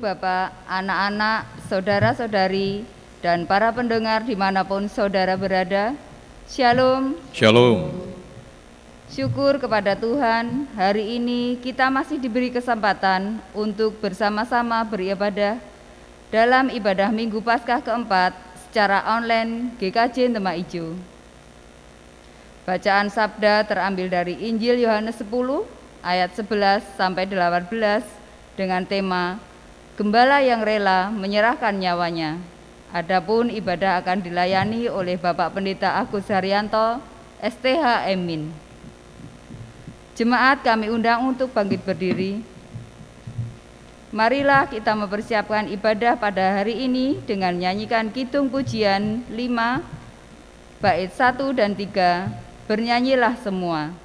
Bapak, anak-anak, saudara-saudari, dan para pendengar dimanapun saudara berada. Shalom. Shalom. Syukur kepada Tuhan, hari ini kita masih diberi kesempatan untuk bersama-sama beribadah dalam ibadah Minggu Paskah keempat secara online GKJ Demak Ijo. Bacaan sabda terambil dari Injil Yohanes 10 ayat 11 sampai 18 dengan tema Gembala yang rela menyerahkan nyawanya. Adapun ibadah akan dilayani oleh Bapak Pendeta Agus Haryanto, STH Emin. Jemaat kami undang untuk bangkit berdiri. Marilah kita mempersiapkan ibadah pada hari ini dengan menyanyikan kidung pujian 5, bait 1 dan 3, bernyanyilah semua.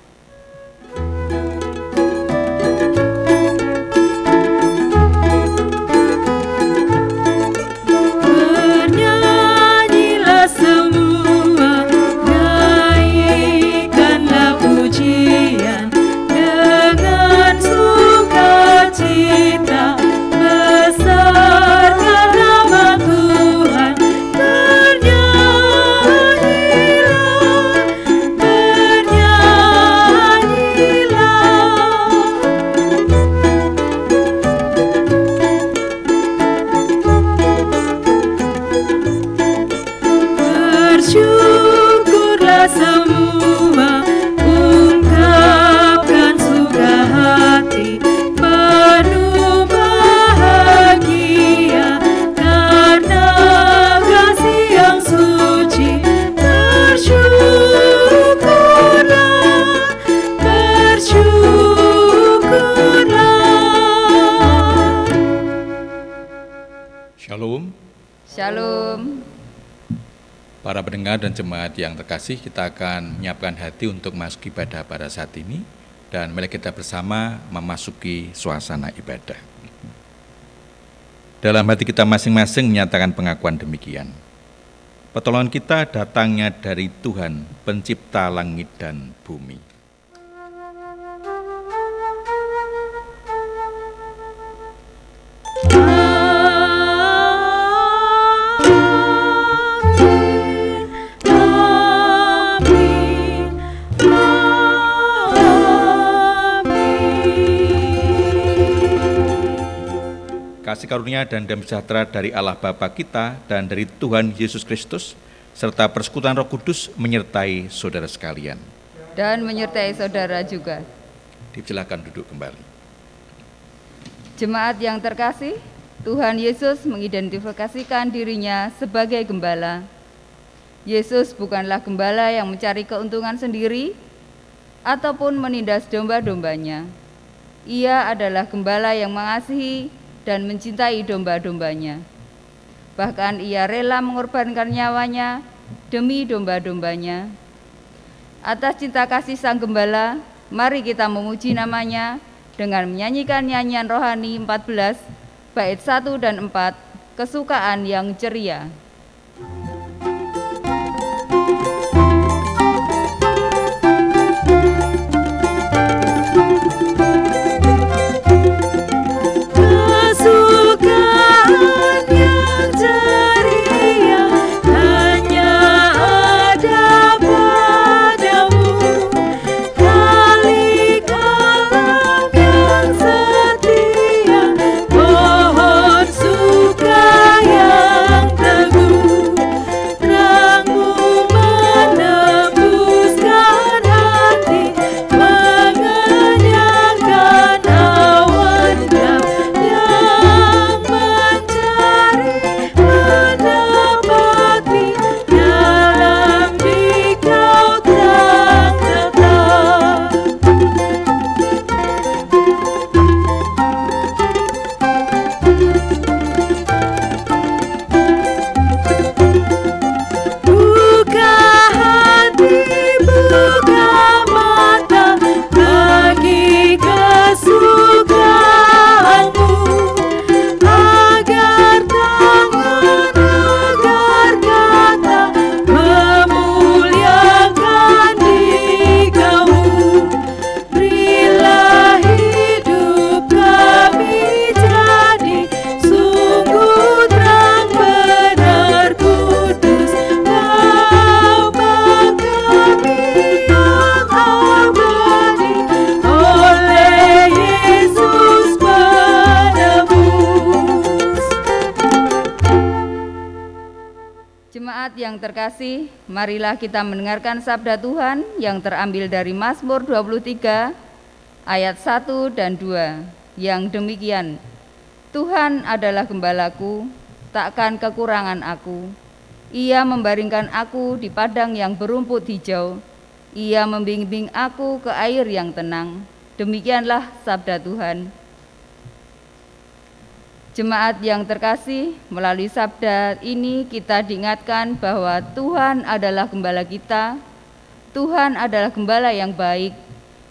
Shalom. Para pendengar dan jemaat yang terkasih, kita akan menyiapkan hati untuk masuk ibadah pada saat ini dan mari kita bersama memasuki suasana ibadah. Dalam hati kita masing-masing menyatakan pengakuan demikian. Pertolongan kita datangnya dari Tuhan, pencipta langit dan bumi. Kasih karunia dan damai sejahtera dari Allah Bapa kita dan dari Tuhan Yesus Kristus serta persekutuan Roh Kudus menyertai saudara sekalian. Dan menyertai saudara juga. Dipersilakan duduk kembali. Jemaat yang terkasih, Tuhan Yesus mengidentifikasikan dirinya sebagai gembala. Yesus bukanlah gembala yang mencari keuntungan sendiri ataupun menindas domba-dombanya. Ia adalah gembala yang mengasihi dan mencintai domba-dombanya. Bahkan ia rela mengorbankan nyawanya demi domba-dombanya. Atas cinta kasih Sang Gembala, mari kita memuji namanya dengan menyanyikan nyanyian rohani 14, bait 1 dan 4, kesukaan yang ceria. Pohon suka yang teguh. Jemaat yang terkasih, marilah kita mendengarkan sabda Tuhan yang terambil dari Mazmur 23 ayat 1 dan 2 yang demikian. Tuhan adalah gembalaku, takkan kekurangan aku. Ia membaringkan aku di padang yang berumput hijau. Ia membimbing aku ke air yang tenang. Demikianlah sabda Tuhan. Jemaat yang terkasih, melalui sabda ini kita diingatkan bahwa Tuhan adalah gembala kita. Tuhan adalah gembala yang baik,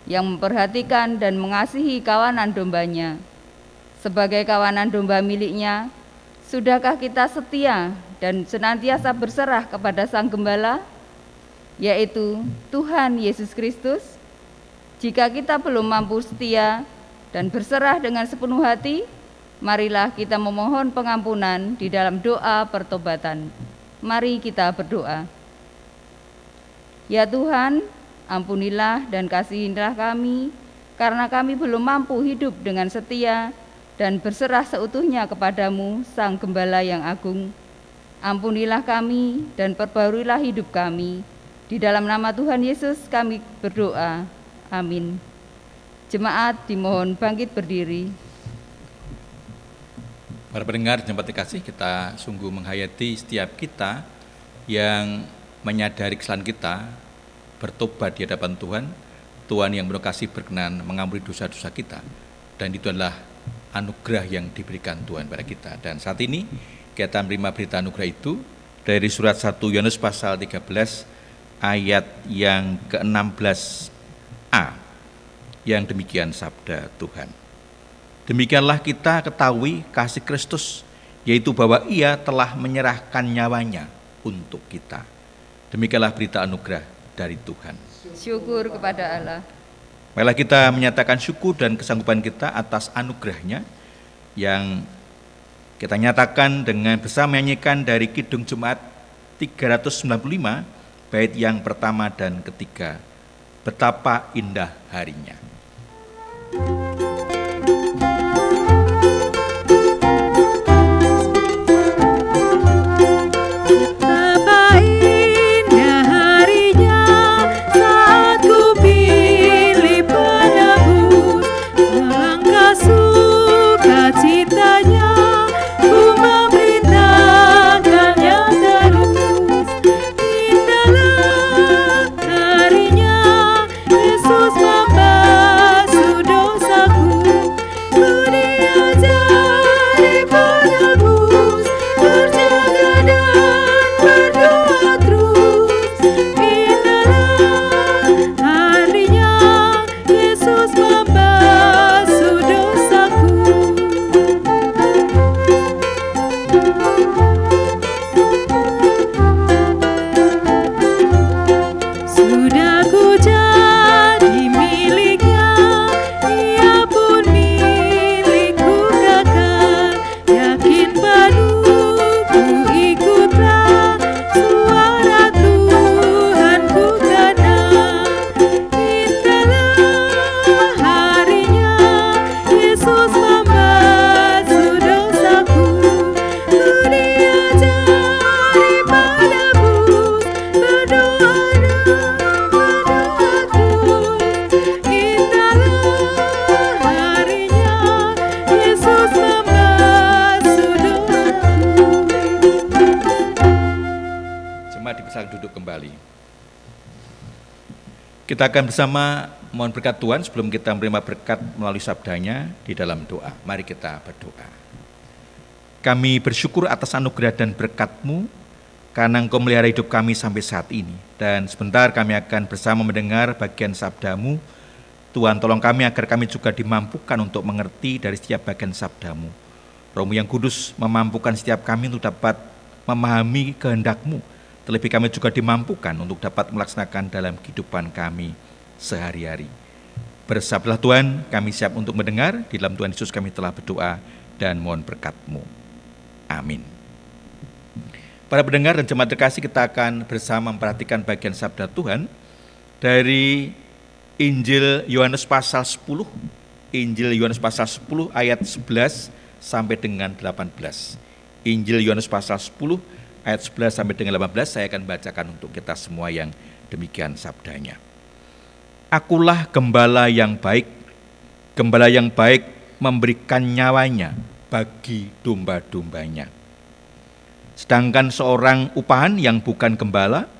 yang memperhatikan dan mengasihi kawanan dombanya. Sebagai kawanan domba miliknya, sudahkah kita setia dan senantiasa berserah kepada Sang Gembala, yaitu Tuhan Yesus Kristus? Jika kita belum mampu setia dan berserah dengan sepenuh hati, marilah kita memohon pengampunan di dalam doa pertobatan. Mari kita berdoa. Ya Tuhan, ampunilah dan kasihilah kami, karena kami belum mampu hidup dengan setia dan berserah seutuhnya kepadamu, Sang Gembala yang agung. Ampunilah kami dan perbaruilah hidup kami. Di dalam nama Tuhan Yesus kami berdoa. Amin. Jemaat dimohon bangkit berdiri. Para pendengar jemaat kasih, kita sungguh menghayati setiap kita yang menyadari kesalahan kita, bertobat di hadapan Tuhan. Tuhan yang penuh kasih berkenan mengampuni dosa-dosa kita, dan itu adalah anugerah yang diberikan Tuhan pada kita. Dan saat ini kita menerima berita anugerah itu dari surat 1 Yohanes pasal 13 ayat yang ke-16a, yang demikian sabda Tuhan. Demikianlah kita ketahui kasih Kristus, yaitu bahwa Ia telah menyerahkan nyawanya untuk kita. Demikianlah berita anugerah dari Tuhan. Syukur kepada Allah. Marilah kita menyatakan syukur dan kesanggupan kita atas anugerahnya yang kita nyatakan dengan bersama menyanyikan dari Kidung Jemaat 395 bait yang pertama dan ketiga. Betapa indah harinya. Kita akan bersama mohon berkat Tuhan sebelum kita menerima berkat melalui sabdanya di dalam doa. Mari kita berdoa. Kami bersyukur atas anugerah dan berkat-Mu karena Engkau melihara hidup kami sampai saat ini. Dan sebentar kami akan bersama mendengar bagian sabda-Mu. Tuhan tolong kami agar kami juga dimampukan untuk mengerti dari setiap bagian sabda-Mu. Roh-Mu yang kudus memampukan setiap kami untuk dapat memahami kehendak-Mu. Terlebih kami juga dimampukan untuk dapat melaksanakan dalam kehidupan kami sehari-hari. Bersabdalah Tuhan, kami siap untuk mendengar. Di dalam Tuhan Yesus kami telah berdoa dan mohon berkat-Mu. Amin. Para pendengar dan jemaat terkasih, kita akan bersama memperhatikan bagian sabda Tuhan dari Injil Yohanes pasal 10. Injil Yohanes pasal 10 ayat 11 sampai dengan 18. Injil Yohanes pasal 10 ayat 11 sampai dengan 18 saya akan bacakan untuk kita semua yang demikian sabdanya. Akulah gembala yang baik memberikan nyawanya bagi domba-dombanya. Sedangkan seorang upahan yang bukan gembala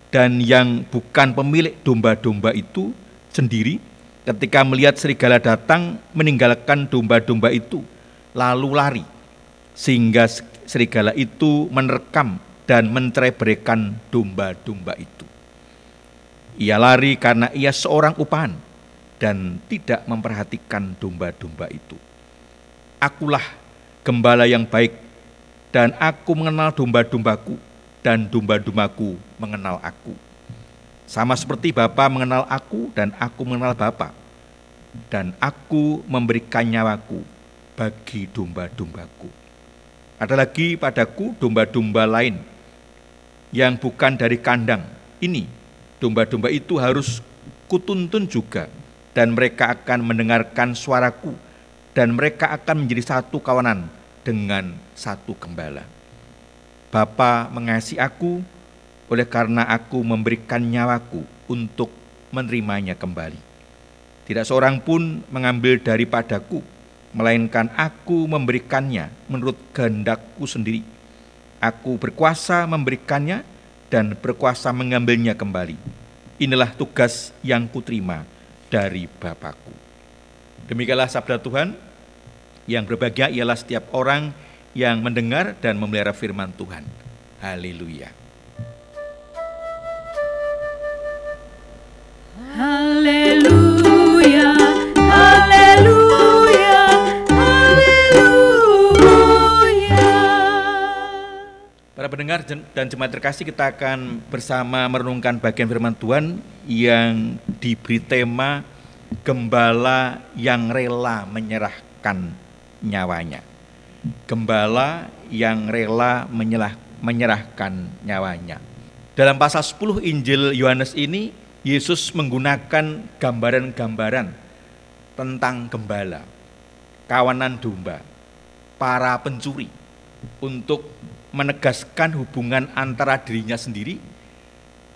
dan yang bukan pemilik domba-domba itu sendiri, ketika melihat serigala datang, meninggalkan domba-domba itu, lalu lari, sehingga serigala itu menerkam dan mencerai-beraikan domba-domba itu. Ia lari karena ia seorang upahan dan tidak memperhatikan domba-domba itu. Akulah gembala yang baik, dan aku mengenal domba-dombaku, dan domba-dombaku mengenal aku. Sama seperti Bapa mengenal aku, dan aku mengenal Bapa, dan aku memberikan nyawaku bagi domba-dombaku. Ada lagi padaku domba-domba lain yang bukan dari kandang ini. Domba-domba itu harus kutuntun juga, dan mereka akan mendengarkan suaraku, dan mereka akan menjadi satu kawanan dengan satu gembala. Bapa mengasihi aku, oleh karena aku memberikan nyawaku untuk menerimanya kembali. Tidak seorang pun mengambil daripadaku, melainkan aku memberikannya menurut kehendakku sendiri. Aku berkuasa memberikannya dan berkuasa mengambilnya kembali. Inilah tugas yang kuterima dari Bapakku. Demikianlah sabda Tuhan. Yang berbahagia ialah setiap orang yang mendengar dan memelihara firman Tuhan. Haleluya. Haleluya, haleluya, haleluya. Para pendengar dan jemaat terkasih, kita akan bersama merenungkan bagian firman Tuhan yang diberi tema gembala yang rela menyerahkan nyawanya. Gembala yang rela menyerahkan nyawanya. Dalam pasal 10 Injil Yohanes ini, Yesus menggunakan gambaran-gambaran tentang gembala, kawanan domba, para pencuri, untuk menegaskan hubungan antara dirinya sendiri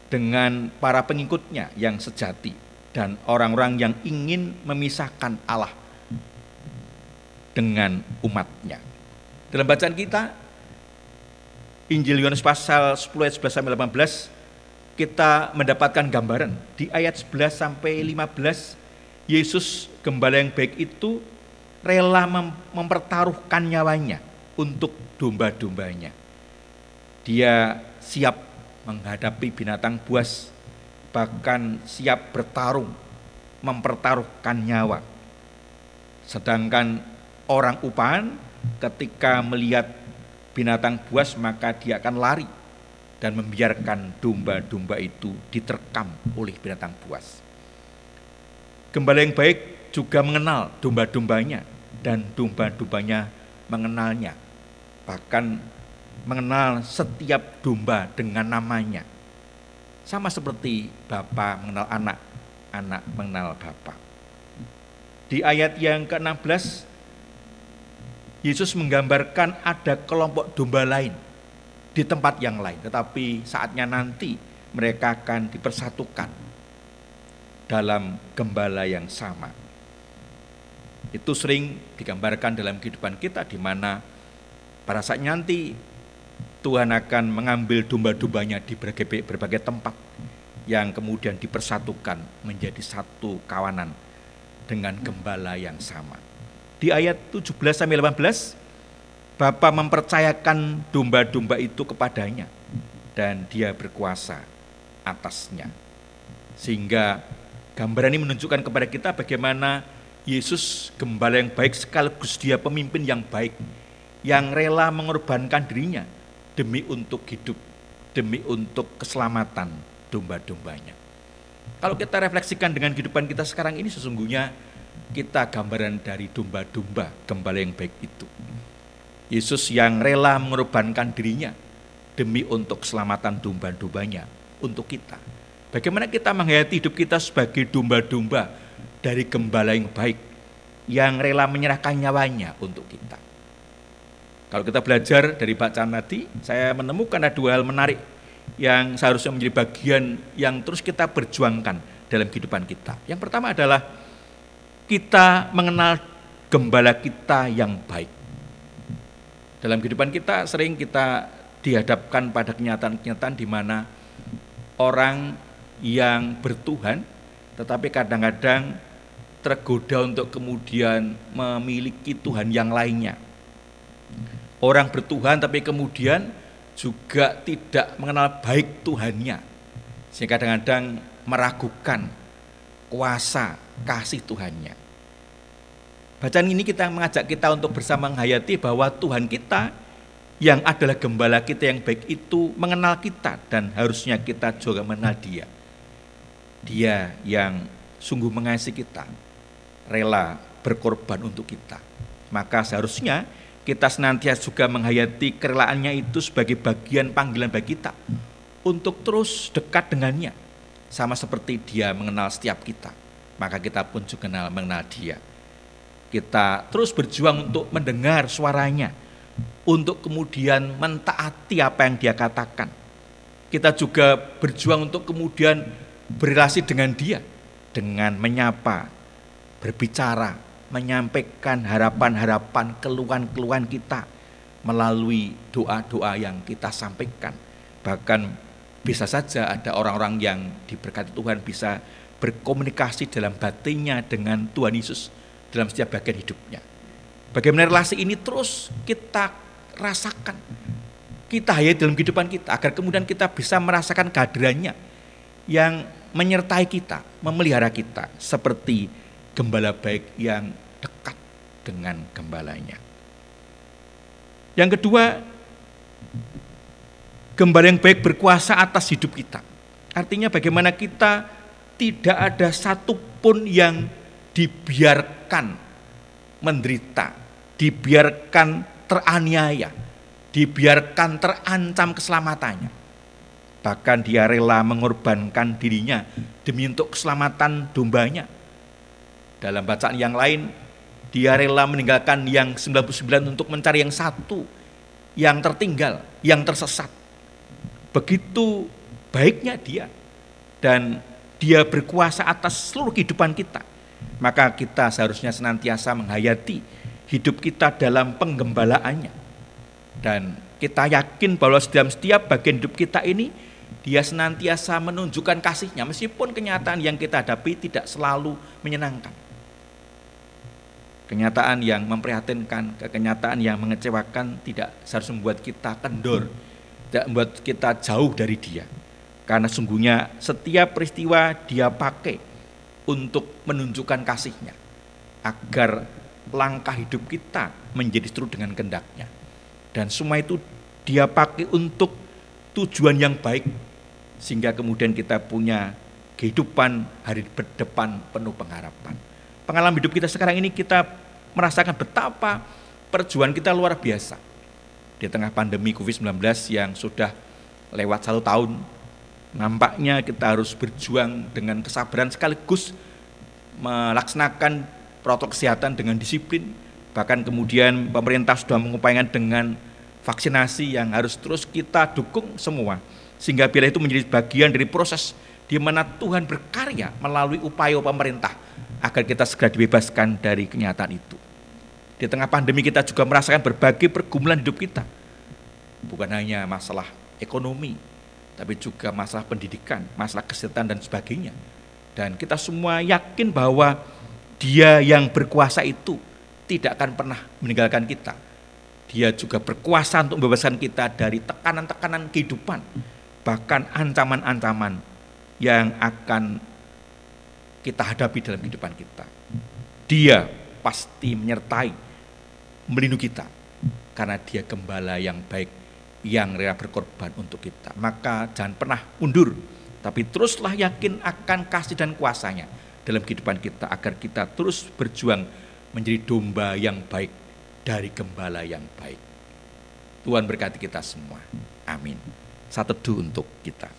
dengan para pengikutnya yang sejati dan orang-orang yang ingin memisahkan Allah dengan umatnya. Dalam bacaan kita, Injil Yohanes pasal 10 ayat 11 sampai 18, kita mendapatkan gambaran. Di ayat 11 sampai 15, Yesus gembala yang baik itu rela mempertaruhkan nyawanya untuk domba-dombanya. Dia siap menghadapi binatang buas, bahkan siap bertarung, mempertaruhkan nyawa. Sedangkan orang upahan ketika melihat binatang buas, maka dia akan lari dan membiarkan domba-domba itu diterkam oleh binatang buas. Gembala yang baik juga mengenal domba-dombanya, dan domba-dombanya mengenalnya, bahkan mengenal setiap domba dengan namanya. Sama seperti Bapa mengenal anak, anak mengenal Bapa. Di ayat yang ke-16, Yesus menggambarkan ada kelompok domba lain di tempat yang lain, tetapi saatnya nanti mereka akan dipersatukan dalam gembala yang sama. Itu sering digambarkan dalam kehidupan kita, di mana pada saat nanti Tuhan akan mengambil domba-dombanya di berbagai tempat yang kemudian dipersatukan menjadi satu kawanan dengan gembala yang sama. Di ayat 17-18, Bapa mempercayakan domba-domba itu kepadanya dan dia berkuasa atasnya. Sehingga gambaran ini menunjukkan kepada kita bagaimana Yesus gembala yang baik sekaligus dia pemimpin yang baik, yang rela mengorbankan dirinya demi untuk hidup, demi untuk keselamatan domba-dombanya. Kalau kita refleksikan dengan kehidupan kita sekarang ini, sesungguhnya kita gambaran dari domba-domba gembala yang baik itu. Yesus yang rela mengorbankan dirinya demi untuk keselamatan domba-dombanya untuk kita. Bagaimana kita menghayati hidup kita sebagai domba-domba dari gembala yang baik, yang rela menyerahkan nyawanya untuk kita. Kalau kita belajar dari bacaan tadi, saya menemukan ada dua hal menarik yang seharusnya menjadi bagian yang terus kita perjuangkan dalam kehidupan kita. Yang pertama adalah kita mengenal gembala kita yang baik. Dalam kehidupan kita sering kita dihadapkan pada kenyataan-kenyataan di mana orang yang bertuhan tetapi kadang-kadang tergoda untuk kemudian memiliki Tuhan yang lainnya. Orang bertuhan tapi kemudian juga tidak mengenal baik Tuhannya, sehingga kadang-kadang meragukan kuasa kasih Tuhannya. Bacaan ini kita mengajak kita untuk bersama menghayati bahwa Tuhan kita yang adalah gembala kita yang baik itu mengenal kita dan harusnya kita juga mengenal Dia. Dia yang sungguh mengasihi kita, rela berkorban untuk kita. Maka seharusnya kita senantiasa juga menghayati kerelaannya itu sebagai bagian panggilan bagi kita untuk terus dekat dengannya. Sama seperti Dia mengenal setiap kita, maka kita pun juga mengenal Dia. Kita terus berjuang untuk mendengar suaranya, untuk kemudian mentaati apa yang Dia katakan. Kita juga berjuang untuk kemudian berrelasi dengan Dia, dengan menyapa, berbicara, menyampaikan harapan-harapan, keluhan-keluhan kita melalui doa-doa yang kita sampaikan. Bahkan bisa saja ada orang-orang yang diberkati Tuhan bisa berkomunikasi dalam batinnya dengan Tuhan Yesus dalam setiap bagian hidupnya. Bagaimana relasi ini terus kita rasakan, kita hayati dalam kehidupan kita, agar kemudian kita bisa merasakan kehadirannya yang menyertai kita, memelihara kita, seperti gembala baik yang dekat dengan gembalanya. Yang kedua, gembala yang baik berkuasa atas hidup kita. Artinya bagaimana kita tidak ada satupun yang dibiarkan menderita, dibiarkan teraniaya, dibiarkan terancam keselamatannya. Bahkan Dia rela mengorbankan dirinya demi untuk keselamatan dombanya. Dalam bacaan yang lain, Dia rela meninggalkan yang 99 untuk mencari yang satu, yang tertinggal, yang tersesat. Begitu baiknya Dia, dan Dia berkuasa atas seluruh kehidupan kita. Maka kita seharusnya senantiasa menghayati hidup kita dalam penggembalaannya. Dan kita yakin bahwa dalam setiap bagian hidup kita ini, Dia senantiasa menunjukkan kasih-Nya, meskipun kenyataan yang kita hadapi tidak selalu menyenangkan. Kenyataan yang memprihatinkan, kenyataan yang mengecewakan tidak seharusnya membuat kita kendor, tidak membuat kita jauh dari Dia. Karena sungguhnya setiap peristiwa Dia pakai untuk menunjukkan kasih-Nya, agar langkah hidup kita menjadi seturut dengan kehendak-Nya. Dan semua itu Dia pakai untuk tujuan yang baik, sehingga kemudian kita punya kehidupan hari depan penuh pengharapan. Pengalaman hidup kita sekarang ini kita merasakan betapa perjuangan kita luar biasa. Di tengah pandemi COVID-19 yang sudah lewat 1 tahun, nampaknya kita harus berjuang dengan kesabaran sekaligus melaksanakan protokol kesehatan dengan disiplin. Bahkan kemudian pemerintah sudah mengupayakan dengan vaksinasi yang harus terus kita dukung semua. Sehingga bila itu menjadi bagian dari proses di mana Tuhan berkarya melalui upaya pemerintah agar kita segera dibebaskan dari kenyataan itu. Di tengah pandemi kita juga merasakan berbagai pergumulan hidup kita. Bukan hanya masalah ekonomi, tapi juga masalah pendidikan, masalah kesehatan dan sebagainya. Dan kita semua yakin bahwa Dia yang berkuasa itu tidak akan pernah meninggalkan kita. Dia juga berkuasa untuk membebaskan kita dari tekanan-tekanan kehidupan, bahkan ancaman-ancaman yang akan kita hadapi dalam kehidupan kita. Dia pasti menyertai, melindungi kita, karena Dia gembala yang baik, yang rela berkorban untuk kita. Maka jangan pernah mundur, tapi teruslah yakin akan kasih dan kuasa-Nya dalam kehidupan kita, agar kita terus berjuang menjadi domba yang baik dari gembala yang baik. Tuhan berkati kita semua. Amin. Saat teduh untuk kita.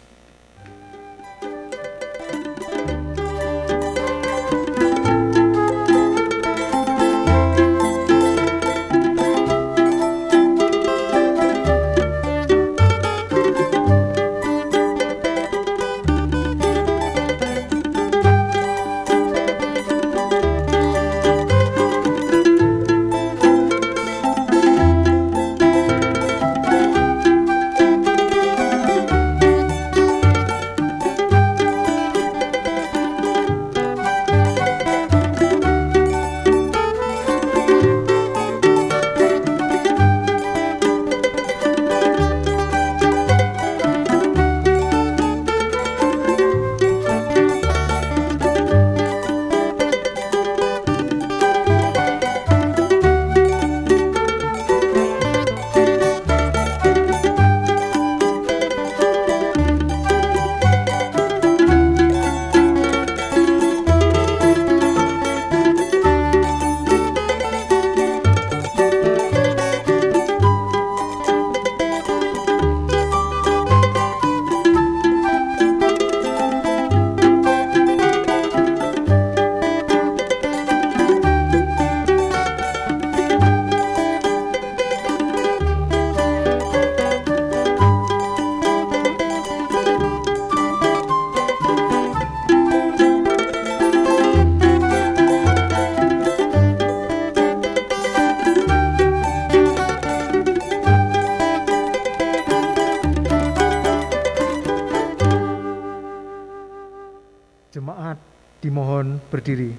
Dimohon berdiri.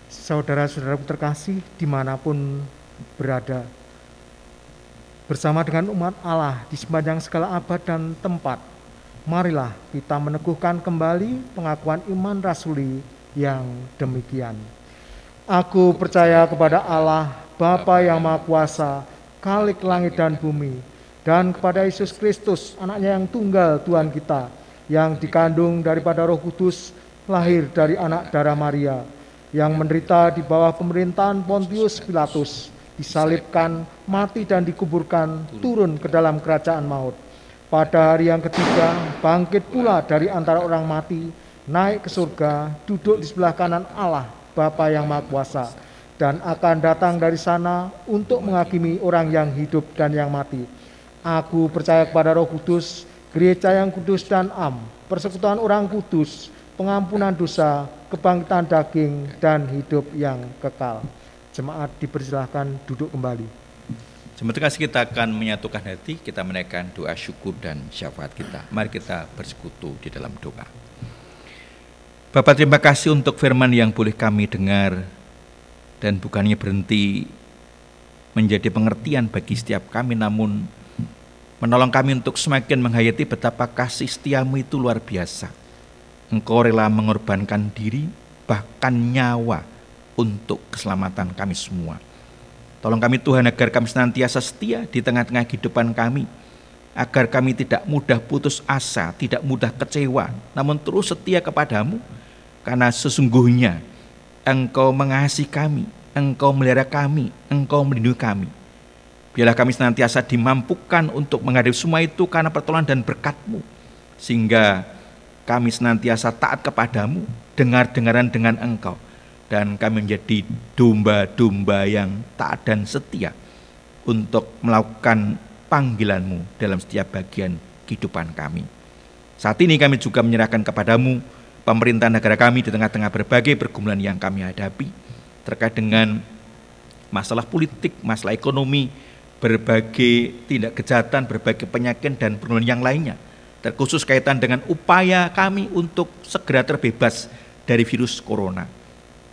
Saudara-saudaraku terkasih dimanapun berada, bersama dengan umat Allah di sepanjang segala abad dan tempat, marilah kita meneguhkan kembali pengakuan iman rasuli yang demikian. Aku percaya kepada Allah, Bapa yang Maha Kuasa, Khalik langit dan bumi, dan kepada Yesus Kristus, anaknya yang tunggal Tuhan kita, yang dikandung daripada Roh Kudus, lahir dari anak darah Maria, yang menderita di bawah pemerintahan Pontius Pilatus, disalibkan, mati dan dikuburkan, turun ke dalam kerajaan maut. Pada hari yang ketiga, bangkit pula dari antara orang mati, naik ke surga, duduk di sebelah kanan Allah, Bapa yang Maha Kuasa, dan akan datang dari sana untuk menghakimi orang yang hidup dan yang mati. Aku percaya kepada Roh Kudus, gereja yang kudus dan am, persekutuan orang kudus, pengampunan dosa, kebangkitan daging, dan hidup yang kekal. Jemaat dipersilahkan duduk kembali. Sementara kita akan menyatukan hati, kita menaikkan doa syukur dan syafaat kita. Mari kita bersekutu di dalam doa. Bapa, terima kasih untuk firman yang boleh kami dengar, dan bukannya berhenti menjadi pengertian bagi setiap kami, namun menolong kami untuk semakin menghayati betapa kasih setiamu itu luar biasa. Engkau rela mengorbankan diri, bahkan nyawa, untuk keselamatan kami semua. Tolong kami Tuhan agar kami senantiasa setia di tengah-tengah kehidupan kami, agar kami tidak mudah putus asa, tidak mudah kecewa, namun terus setia kepadamu, karena sesungguhnya Engkau mengasihi kami, Engkau melihara kami, Engkau melindungi kami. Biarlah kami senantiasa dimampukan untuk menghadapi semua itu karena pertolongan dan berkat-Mu, sehingga kami senantiasa taat kepadamu, dengar-dengaran dengan Engkau, dan kami menjadi domba-domba yang taat dan setia untuk melakukan panggilan-Mu dalam setiap bagian kehidupan kami. Saat ini kami juga menyerahkan kepadamu pemerintahan negara kami di tengah-tengah berbagai pergumulan yang kami hadapi, terkait dengan masalah politik, masalah ekonomi, berbagai tindak kejahatan, berbagai penyakit dan pergumulan yang lainnya, terkhusus kaitan dengan upaya kami untuk segera terbebas dari virus corona.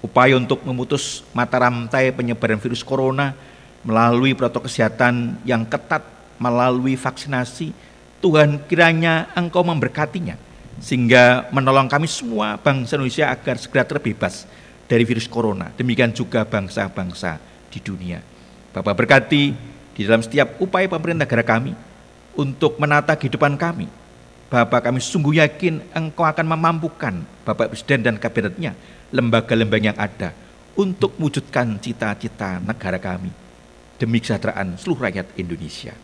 Upaya untuk memutus mata rantai penyebaran virus corona melalui protokol kesehatan yang ketat, melalui vaksinasi. Tuhan, kiranya Engkau memberkatinya, sehingga menolong kami semua bangsa Indonesia agar segera terbebas dari virus corona. Demikian juga bangsa-bangsa di dunia. Bapak berkati di dalam setiap upaya pemerintah negara kami untuk menata kehidupan kami. Bapak, kami sungguh yakin Engkau akan memampukan Bapak Presiden dan kabinetnya, lembaga-lembaga yang ada, untuk mewujudkan cita-cita negara kami demi kesejahteraan seluruh rakyat Indonesia.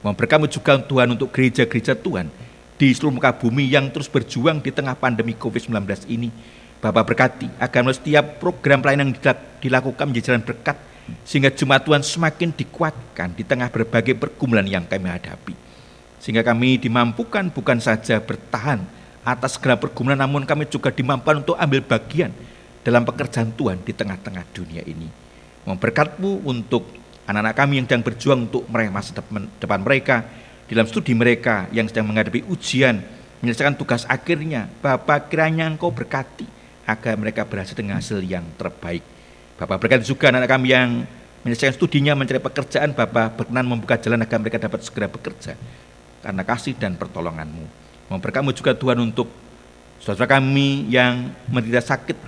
Memberkati juga Tuhan untuk gereja-gereja Tuhan di seluruh muka bumi yang terus berjuang di tengah pandemi COVID-19 ini. Bapak berkati agar setiap program pelayanan yang dilakukan menjadi jalan berkat, sehingga jemaat Tuhan semakin dikuatkan di tengah berbagai pergumulan yang kami hadapi. Sehingga kami dimampukan bukan saja bertahan atas segala pergumulan, namun kami juga dimampukan untuk ambil bagian dalam pekerjaan Tuhan di tengah-tengah dunia ini. Memberkat-Mu untuk anak-anak kami yang sedang berjuang untuk meraih masa depan mereka, dalam studi mereka yang sedang menghadapi ujian, menyelesaikan tugas akhirnya. Bapak, kiranya Engkau berkati agar mereka berhasil dengan hasil yang terbaik. Bapak berkati juga anak-anak kami yang menyelesaikan studinya, mencari pekerjaan. Bapak berkenan membuka jalan agar mereka dapat segera bekerja karena kasih dan pertolongan-Mu. Memberkati juga Tuhan untuk saudara kami yang menderita sakit,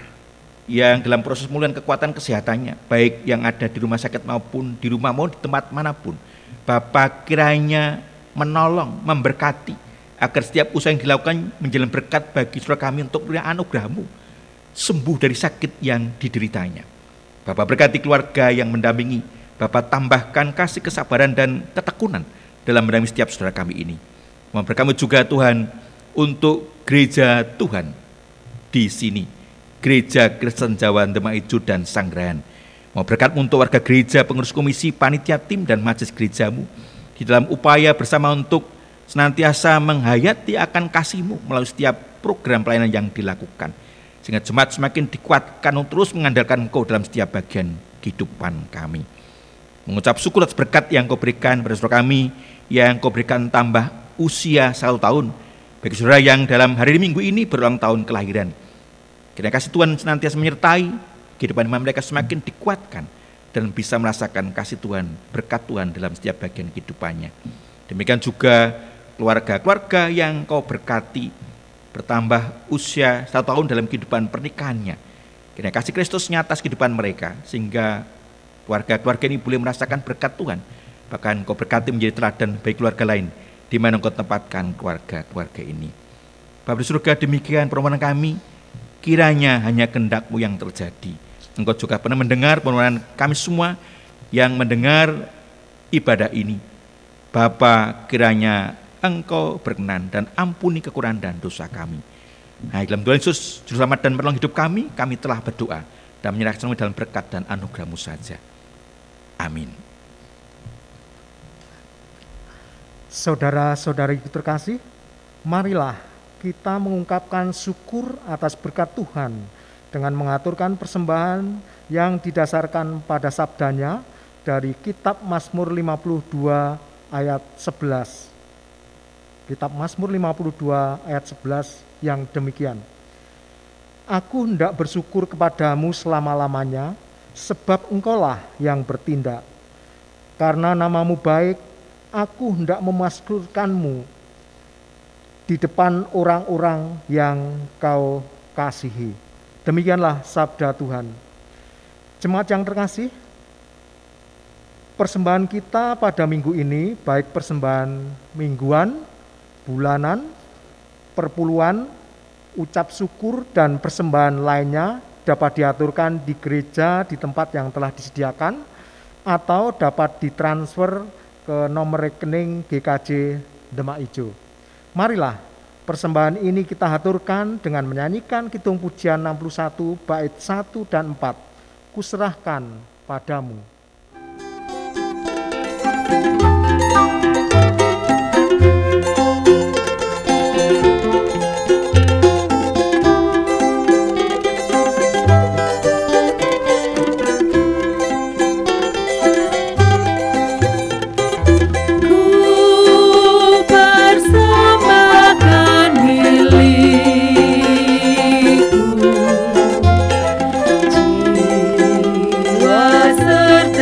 yang dalam proses pemulihan kekuatan kesehatannya, baik yang ada di rumah sakit maupun di rumah maupun di tempat manapun. Bapak, kiranya menolong, memberkati agar setiap usaha yang dilakukan menjadi berkat bagi saudara kami untuk melihat anugerah-Mu, sembuh dari sakit yang dideritanya. Bapak berkati keluarga yang mendampingi. Bapak tambahkan kasih, kesabaran dan ketekunan dalam mendampingi setiap saudara kami ini. Memberkati juga Tuhan untuk gereja Tuhan di sini, Gereja Kristen Jawa Demak Ijo dan Sanggerahan. Mau berkat untuk warga gereja, pengurus komisi, panitia, tim, dan majelis gereja-Mu di dalam upaya bersama untuk senantiasa menghayati akan kasih-Mu melalui setiap program pelayanan yang dilakukan, sehingga jemaat semakin dikuatkan untuk terus mengandalkan Engkau dalam setiap bagian kehidupan kami. Mengucap syukur atas berkat yang Kau berikan pada saudara kami, yang Kau berikan tambah usia 1 tahun, Bagi saudara yang dalam hari Minggu ini berulang tahun kelahiran, kiranya kasih Tuhan senantiasa menyertai kehidupan iman mereka, semakin dikuatkan dan bisa merasakan kasih Tuhan, berkat Tuhan dalam setiap bagian kehidupannya. Demikian juga keluarga-keluarga yang Kau berkati, bertambah usia 1 tahun dalam kehidupan pernikahannya. Kiranya kasih Kristus nyata kehidupan mereka, sehingga keluarga-keluarga ini boleh merasakan berkat Tuhan. Bahkan Kau berkati menjadi teladan bagi keluarga lain, di mana Engkau tempatkan keluarga-keluarga ini. Bapa di surga, demikian permohonan kami, kiranya hanya kehendak-Mu yang terjadi. Engkau juga pernah mendengar permohonan kami semua yang mendengar ibadah ini. Bapa, kiranya Engkau berkenan dan ampuni kekurangan dan dosa kami. Nah, dalam Tuhan Yesus, Juru Selamat dan Penolong hidup kami telah berdoa dan menyerahkan semua dalam berkat dan anugerah-Mu saja. Amin. Saudara-saudari terkasih, marilah kita mengungkapkan syukur atas berkat Tuhan dengan mengaturkan persembahan yang didasarkan pada sabdanya dari kitab Mazmur 52 ayat 11. Kitab Mazmur 52 ayat 11 yang demikian. Aku hendak bersyukur kepadamu selama-lamanya, sebab Engkaulah yang bertindak. Karena namamu baik, aku hendak memasmurkanmu di depan orang-orang yang Kau kasihi. Demikianlah sabda Tuhan. Jemaat yang terkasih, persembahan kita pada minggu ini, baik persembahan mingguan, bulanan, perpuluhan, ucap syukur, dan persembahan lainnya dapat diaturkan di gereja di tempat yang telah disediakan atau dapat ditransfer ke nomor rekening GKJ Demak Ijo. Marilah persembahan ini kita haturkan dengan menyanyikan Kidung Pujian 61 bait 1 dan 4. Kuserahkan padamu. Jiwa serta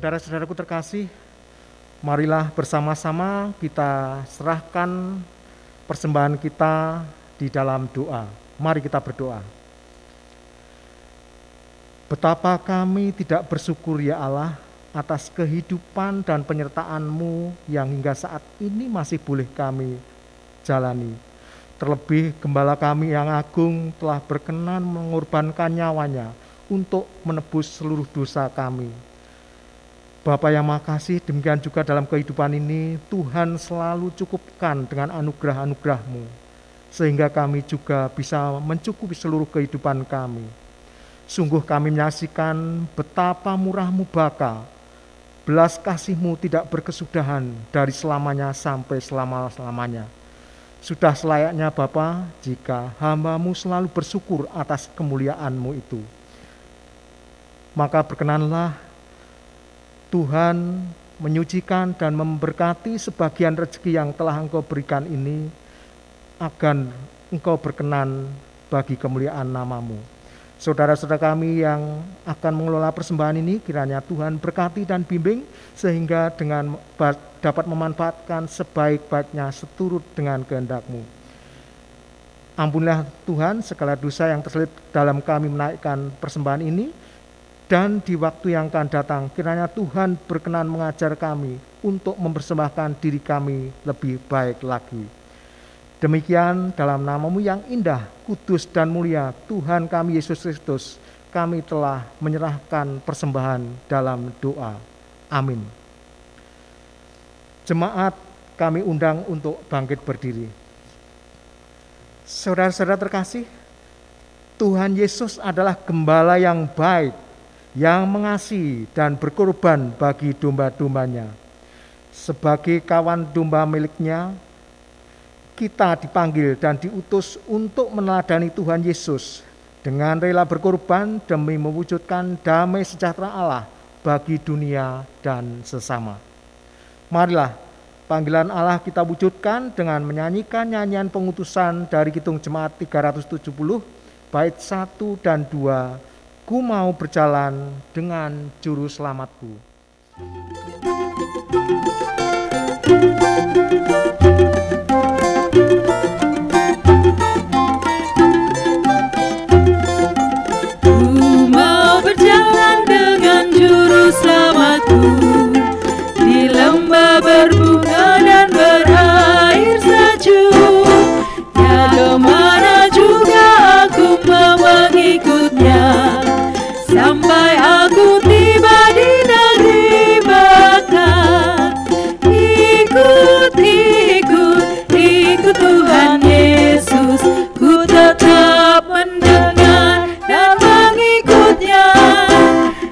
Saudara-saudaraku terkasih, marilah bersama-sama kita serahkan persembahan kita di dalam doa. Mari kita berdoa. Betapa kami tidak bersyukur ya Allah atas kehidupan dan penyertaan-Mu yang hingga saat ini masih boleh kami jalani. Terlebih gembala kami yang agung telah berkenan mengorbankan nyawanya untuk menebus seluruh dosa kami. Bapa yang makasih, demikian juga dalam kehidupan ini Tuhan selalu cukupkan dengan anugerah-anugerah-Mu, sehingga kami juga bisa mencukupi seluruh kehidupan kami. Sungguh kami menyaksikan betapa murah-Mu baka, belas kasih-Mu tidak berkesudahan dari selamanya sampai selama-lamanya. Sudah selayaknya Bapa jika hamba-Mu selalu bersyukur atas kemuliaan-Mu itu. Maka berkenanlah Tuhan menyucikan dan memberkati sebagian rezeki yang telah Engkau berikan ini, agar Engkau berkenan bagi kemuliaan nama-Mu. Saudara-saudara kami yang akan mengelola persembahan ini, kiranya Tuhan berkati dan bimbing, sehingga dengan dapat memanfaatkan sebaik-baiknya seturut dengan kehendak-Mu. Ampunilah Tuhan segala dosa yang terselip dalam kami menaikkan persembahan ini, dan di waktu yang akan datang, kiranya Tuhan berkenan mengajar kami untuk mempersembahkan diri kami lebih baik lagi. Demikian dalam nama-Mu yang indah, kudus dan mulia, Tuhan kami Yesus Kristus, kami telah menyerahkan persembahan dalam doa. Amin. Jemaat kami undang untuk bangkit berdiri. Saudara-saudara terkasih, Tuhan Yesus adalah gembala yang baik, yang mengasihi dan berkorban bagi domba-dombanya. Sebagai kawan domba miliknya, kita dipanggil dan diutus untuk meneladani Tuhan Yesus dengan rela berkorban demi mewujudkan damai sejahtera Allah bagi dunia dan sesama. Marilah panggilan Allah kita wujudkan dengan menyanyikan nyanyian pengutusan dari Kidung Jemaat 370, bait 1 dan 2, Ku mau berjalan dengan juru selamatku. Selamatku di lembah berbunga dan berair sejuk, ya kemana juga aku mau mengikutnya, sampai aku tiba di negeri Baka. Ikut, ikut, ikut Tuhan Yesus, ku tetap mendengar dan mengikutnya.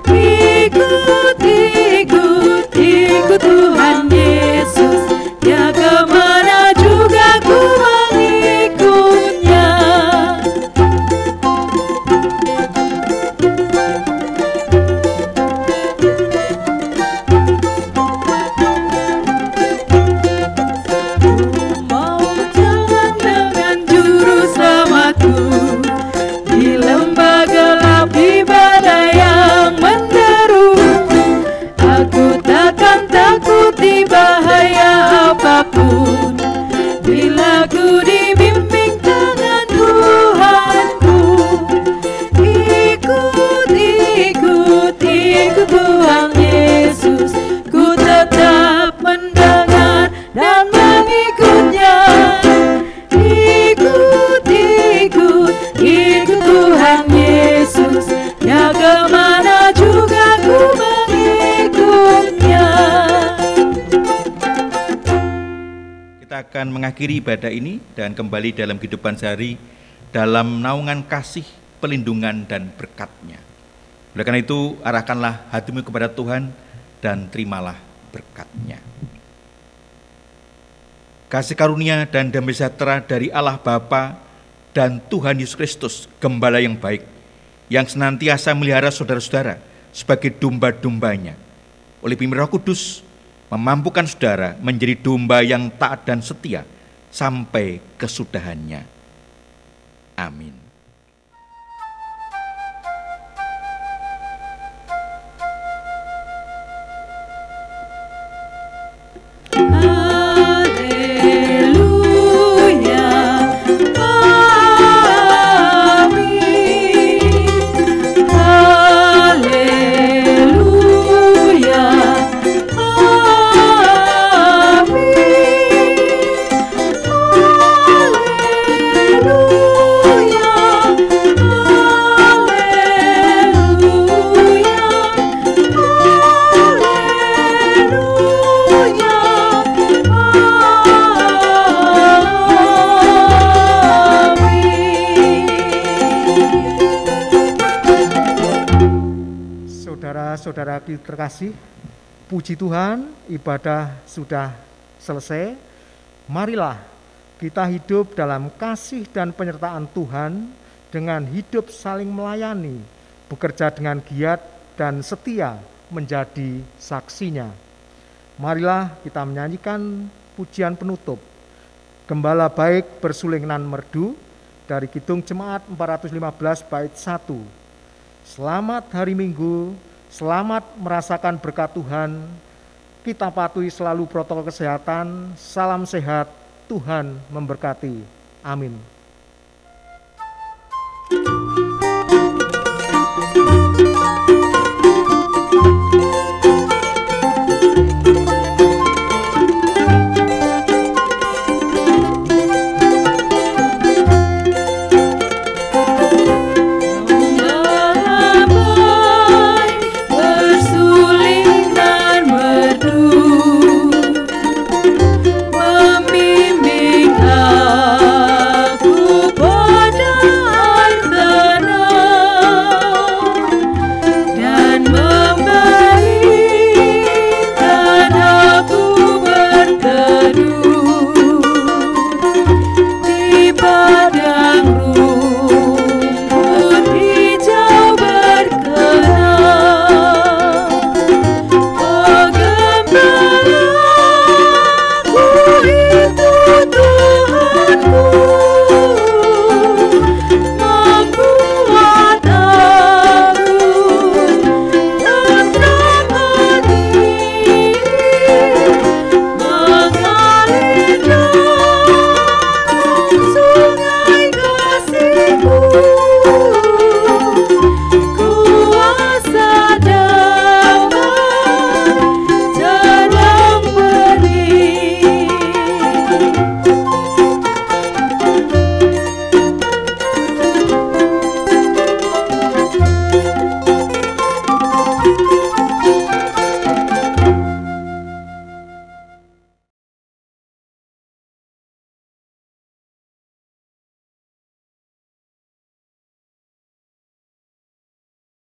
Ikut, ikut, ikut Tuhan Yesus, ya kemana juga ku mengikutnya. Ku mau berjalan dengan juru selamatku di lembah gelap, di badai yang menderu. Aku takkan takuti bahaya apapun, bila ku dibimbing tangan Tuhanku. Ikut, ikut, ikut Tuhan Yesus, ku tetap mendengar dan mengikutnya. Ikut, ikut, ikut Tuhan Yesus, ya kemana juga ku mengikutnya. Kita akan mengakhiri ibadah ini dan kembali dalam kehidupan sehari dalam naungan kasih, pelindungan dan berkat-Nya. Oleh karena itu, arahkanlah hatimu kepada Tuhan dan terimalah berkat-Nya. Kasih karunia dan damai sejahtera dari Allah Bapa dan Tuhan Yesus Kristus, Gembala yang baik, yang senantiasa melihara saudara-saudara sebagai domba-dombanya, oleh pimpin Roh Kudus, memampukan saudara menjadi domba yang taat dan setia sampai kesudahannya. Amin. saudara terkasih, puji Tuhan, ibadah sudah selesai. Marilah kita hidup dalam kasih dan penyertaan Tuhan dengan hidup saling melayani, bekerja dengan giat dan setia menjadi saksinya. Marilah kita menyanyikan pujian penutup Gembala Baik Bersuling Nan Merdu dari Kidung Jemaat 415 bait 1. Selamat hari Minggu, selamat merasakan berkat Tuhan. Kita patuhi selalu protokol kesehatan. Salam sehat, Tuhan memberkati. Amin.